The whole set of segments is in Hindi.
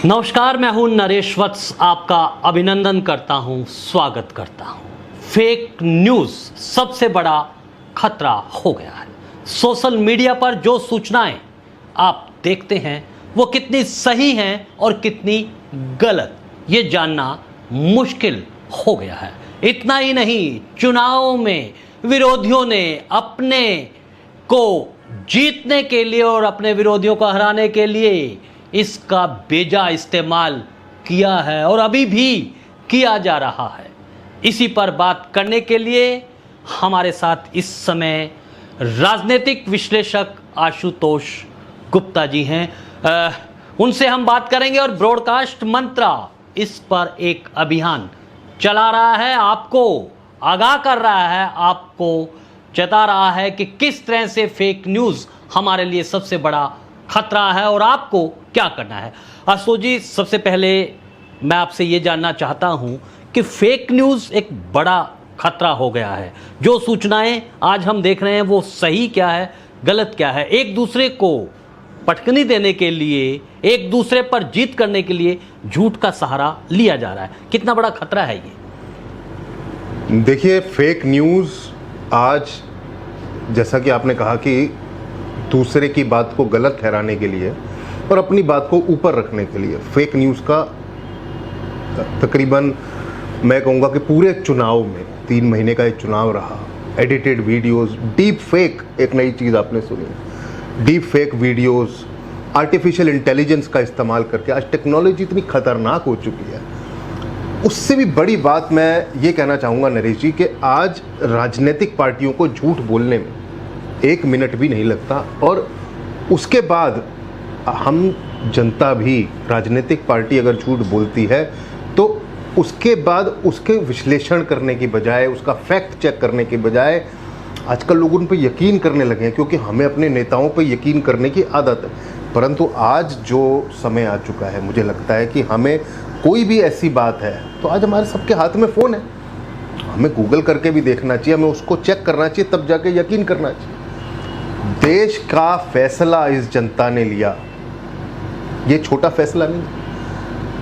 नमस्कार, मैं हूं नरेश वत्स, आपका अभिनंदन करता हूं, स्वागत करता हूं। फेक न्यूज़ सबसे बड़ा खतरा हो गया है। सोशल मीडिया पर जो सूचनाएं आप देखते हैं वो कितनी सही हैं और कितनी गलत, ये जानना मुश्किल हो गया है। इतना ही नहीं, चुनाव में विरोधियों ने अपने को जीतने के लिए और अपने विरोधियों को हराने के लिए इसका बेजा इस्तेमाल किया है और अभी भी किया जा रहा है। इसी पर बात करने के लिए हमारे साथ इस समय राजनीतिक विश्लेषक आशुतोष गुप्ता जी हैं। उनसे हम बात करेंगे और ब्रॉडकास्ट मंत्रा इस पर एक अभियान चला रहा है, आपको आगाह कर रहा है, आपको चेता रहा है कि किस तरह से फेक न्यूज़ हमारे लिए सबसे बड़ा खतरा है और आपको क्या करना है। आशुतोष जी, सबसे पहले मैं आपसे ये जानना चाहता हूं कि फेक न्यूज़ एक बड़ा खतरा हो गया है। जो सूचनाएं आज हम देख रहे हैं वो सही क्या है, गलत क्या है, एक दूसरे को पटकनी देने के लिए, एक दूसरे पर जीत करने के लिए झूठ का सहारा लिया जा रहा है। कितना बड़ा खतरा है ये? देखिए, फेक न्यूज़ आज, जैसा कि आपने कहा कि दूसरे की बात को गलत ठहराने के लिए और अपनी बात को ऊपर रखने के लिए, फेक न्यूज़ का तकरीबन मैं कहूँगा कि पूरे चुनाव में 3 महीने का एक चुनाव रहा, एडिटेड वीडियोस, डीप फेक, एक नई चीज़ आपने सुनी, deep fake videos, artificial intelligence का इस्तेमाल करके आज टेक्नोलॉजी इतनी खतरनाक हो चुकी है। उससे भी बड़ी बात मैं ये कहना चाहूँगा नरेश जी कि आज राजनीतिक पार्टियों को झूठ बोलने में 1 मिनट भी नहीं लगता और उसके बाद हम जनता भी, राजनीतिक पार्टी अगर झूठ बोलती है तो उसके बाद उसके विश्लेषण करने की बजाय, उसका फैक्ट चेक करने की बजाय आजकल लोग उन पर यकीन करने लगे हैं, क्योंकि हमें अपने नेताओं पर यकीन करने की आदत है। परंतु आज जो समय आ चुका है, मुझे लगता है कि हमें कोई भी ऐसी बात है तो आज हमारे सबके हाथ में फ़ोन है, हमें गूगल करके भी देखना चाहिए, हमें उसको चेक करना चाहिए, तब जाके यकीन करना चाहिए। देश का फैसला इस जनता ने लिया, ये छोटा फैसला नहीं।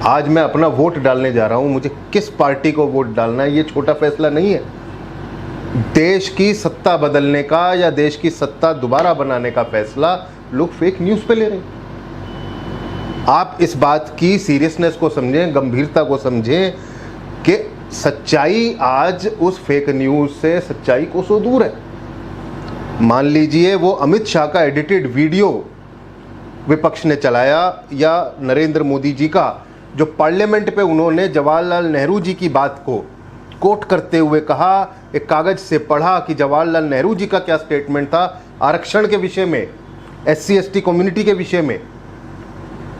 आज मैं अपना वोट डालने जा रहा हूं, मुझे किस पार्टी को वोट डालना है, ये छोटा फैसला नहीं है। देश की सत्ता बदलने का या देश की सत्ता दोबारा बनाने का फैसला लोग फेक न्यूज़ पे ले रहे हैं। आप इस बात की सीरियसनेस को समझें, गंभीरता को समझें कि सच्चाई आज उस फेक न्यूज़ से, सच्चाई को सौ दूर है। मान लीजिए वो अमित शाह का एडिटेड वीडियो विपक्ष ने चलाया, या नरेंद्र मोदी जी का जो पार्लियामेंट पे उन्होंने जवाहरलाल नेहरू जी की बात को कोट करते हुए कहा, एक कागज से पढ़ा कि जवाहरलाल नेहरू जी का क्या स्टेटमेंट था आरक्षण के विषय में, SC ST कम्युनिटी के विषय में।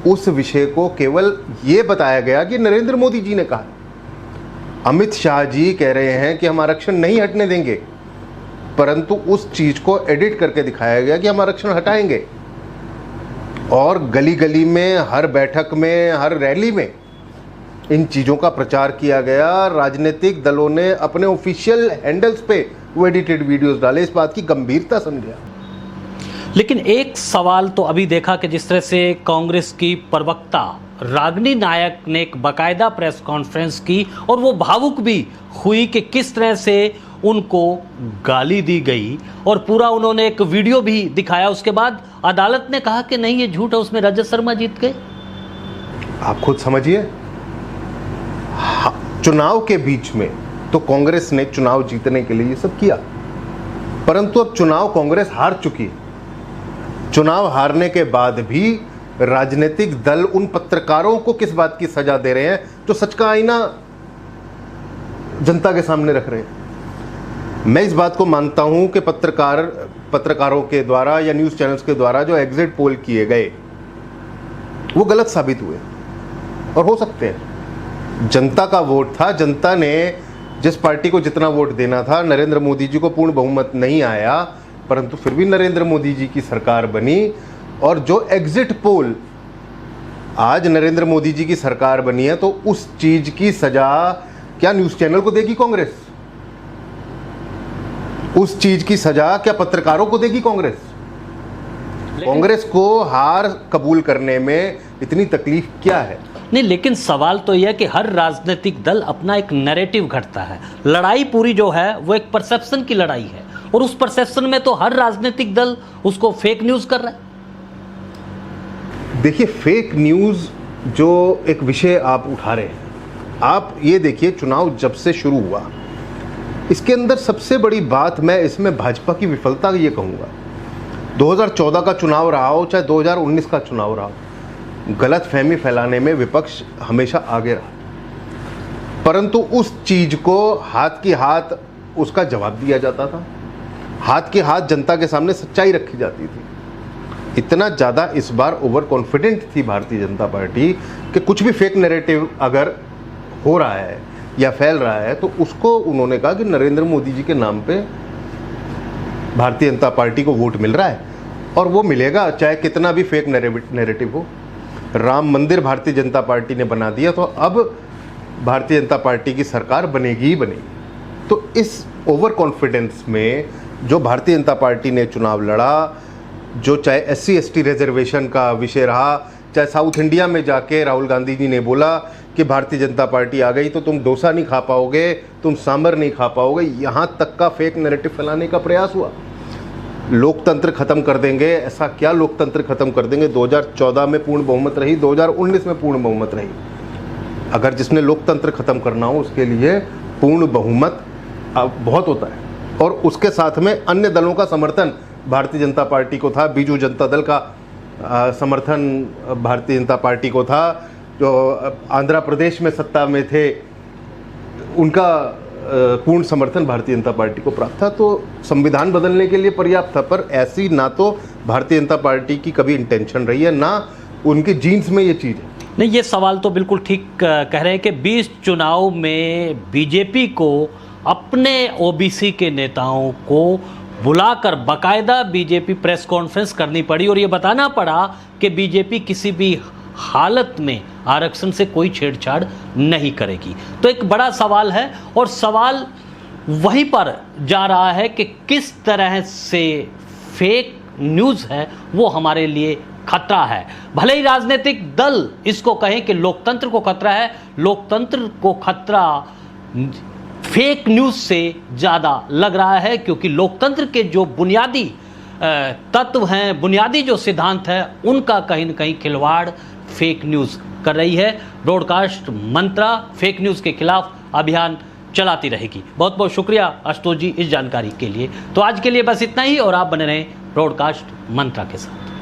उस विषय को केवल ये बताया गया कि नरेंद्र मोदी जी ने कहा। अमित शाह जी कह रहे हैं कि हम आरक्षण नहीं हटने देंगे, परंतु उस चीज को एडिट करके दिखाया गया कि हम आरक्षण हटाएंगे। और गली गली में, हर बैठक में, हर रैली में इन चीज़ों का प्रचार किया गया। राजनीतिक दलों ने अपने ऑफिशियल हैंडल्स पे वो एडिटेड वीडियोस डाले, इस बात की गंभीरता समझा। लेकिन एक सवाल तो अभी देखा कि जिस तरह से कांग्रेस की प्रवक्ता रागिनी नायक ने एक बाकायदा प्रेस कॉन्फ्रेंस की और वो भावुक भी हुई कि किस तरह से उनको गाली दी गई और पूरा उन्होंने एक वीडियो भी दिखाया। उसके बाद अदालत ने कहा कि नहीं, ये झूठ है, उसमें रजत शर्मा जीत गए। आप खुद समझिए, चुनाव के बीच में तो कांग्रेस ने चुनाव जीतने के लिए ये सब किया, परंतु अब चुनाव कांग्रेस हार चुकी है। चुनाव हारने के बाद भी राजनीतिक दल उन पत्रकारों को किस बात की सजा दे रहे हैं जो सच का आईना जनता के सामने रख रहे हैं। मैं इस बात को मानता हूं कि पत्रकारों के द्वारा या न्यूज़ चैनल्स के द्वारा जो एग्जिट पोल किए गए वो गलत साबित हुए और हो सकते हैं। जनता का वोट था, जनता ने जिस पार्टी को जितना वोट देना था, नरेंद्र मोदी जी को पूर्ण बहुमत नहीं आया, परंतु फिर भी नरेंद्र मोदी जी की सरकार बनी। और जो एग्जिट पोल आज नरेंद्र मोदी जी की सरकार बनी है, तो उस चीज की सजा क्या न्यूज़ चैनल को देगी कांग्रेस? उस चीज की सजा क्या पत्रकारों को देगी कांग्रेस? कांग्रेस को हार कबूल करने में इतनी तकलीफ क्या है? नहीं, लेकिन सवाल तो यह है कि हर राजनीतिक दल अपना एक नैरेटिव घड़ता है। लड़ाई पूरी जो है वो एक परसेप्शन की लड़ाई है, और उस परसेप्शन में तो हर राजनीतिक दल उसको फेक न्यूज कर रहा है। देखिए, फेक न्यूज जो एक विषय आप उठा रहे हैं, आप ये देखिए, चुनाव जब से शुरू हुआ इसके अंदर सबसे बड़ी बात मैं इसमें भाजपा की विफलता ये कहूँगा। 2014 का चुनाव रहा हो चाहे 2019 का चुनाव रहा हो, गलत फहमी फैलाने में विपक्ष हमेशा आगे रहा, परंतु उस चीज को हाथ की हाथ उसका जवाब दिया जाता था। हाथ के हाथ जनता के सामने सच्चाई रखी जाती थी। इतना ज़्यादा इस बार ओवर कॉन्फिडेंट थी भारतीय जनता पार्टी कि कुछ भी फेक नैरेटिव अगर हो रहा है या फैल रहा है तो उसको उन्होंने कहा कि नरेंद्र मोदी जी के नाम पे भारतीय जनता पार्टी को वोट मिल रहा है, और वो मिलेगा चाहे कितना भी फेक नैरेटिव हो। राम मंदिर भारतीय जनता पार्टी ने बना दिया, तो अब भारतीय जनता पार्टी की सरकार बनेगी ही बनेगी। तो इस ओवर कॉन्फिडेंस में जो भारतीय जनता पार्टी ने चुनाव लड़ा, जो चाहे SC/ST रिजर्वेशन का विषय रहा, चाहे साउथ इंडिया में जाके राहुल गांधी जी ने बोला कि भारतीय जनता पार्टी आ गई तो तुम डोसा नहीं खा पाओगे, तुम सांभर नहीं खा पाओगे, यहाँ तक का फेक नैरेटिव फैलाने का प्रयास हुआ। लोकतंत्र खत्म कर देंगे, ऐसा क्या लोकतंत्र खत्म कर देंगे? 2014 में पूर्ण बहुमत रही, 2019 में पूर्ण बहुमत रही। अगर जिसने लोकतंत्र खत्म करना हो उसके लिए पूर्ण बहुमत बहुत होता है, और उसके साथ में अन्य दलों का समर्थन भारतीय जनता पार्टी को था। बीजू जनता दल का समर्थन भारतीय जनता पार्टी को था। जो आंध्र प्रदेश में सत्ता में थे उनका पूर्ण समर्थन भारतीय जनता पार्टी को प्राप्त था। तो संविधान बदलने के लिए पर्याप्त था, पर ऐसी ना तो भारतीय जनता पार्टी की कभी इंटेंशन रही है, ना उनके जीन्स में ये चीज़ है। नहीं, ये सवाल तो बिल्कुल ठीक कह रहे हैं कि 20 चुनाव में बीजेपी को अपने OBC के नेताओं को बुलाकर बाकायदा बीजेपी प्रेस कॉन्फ्रेंस करनी पड़ी, और ये बताना पड़ा कि बीजेपी किसी भी हालत में आरक्षण से कोई छेड़छाड़ नहीं करेगी। तो एक बड़ा सवाल है, और सवाल वहीं पर जा रहा है कि किस तरह से फेक न्यूज़ है वो हमारे लिए खतरा है। भले ही राजनीतिक दल इसको कहें कि लोकतंत्र को खतरा है, लोकतंत्र को खतरा फेक न्यूज़ से ज़्यादा लग रहा है, क्योंकि लोकतंत्र के जो बुनियादी तत्व हैं, बुनियादी जो सिद्धांत है, उनका कहीं न कहीं खिलवाड़ फेक न्यूज़ कर रही है। ब्रॉडकास्ट मंत्रा फेक न्यूज़ के खिलाफ अभियान चलाती रहेगी। बहुत बहुत शुक्रिया आशुतोष जी इस जानकारी के लिए। तो आज के लिए बस इतना ही, और आप बने रहें ब्रॉडकास्ट मंत्रा के साथ।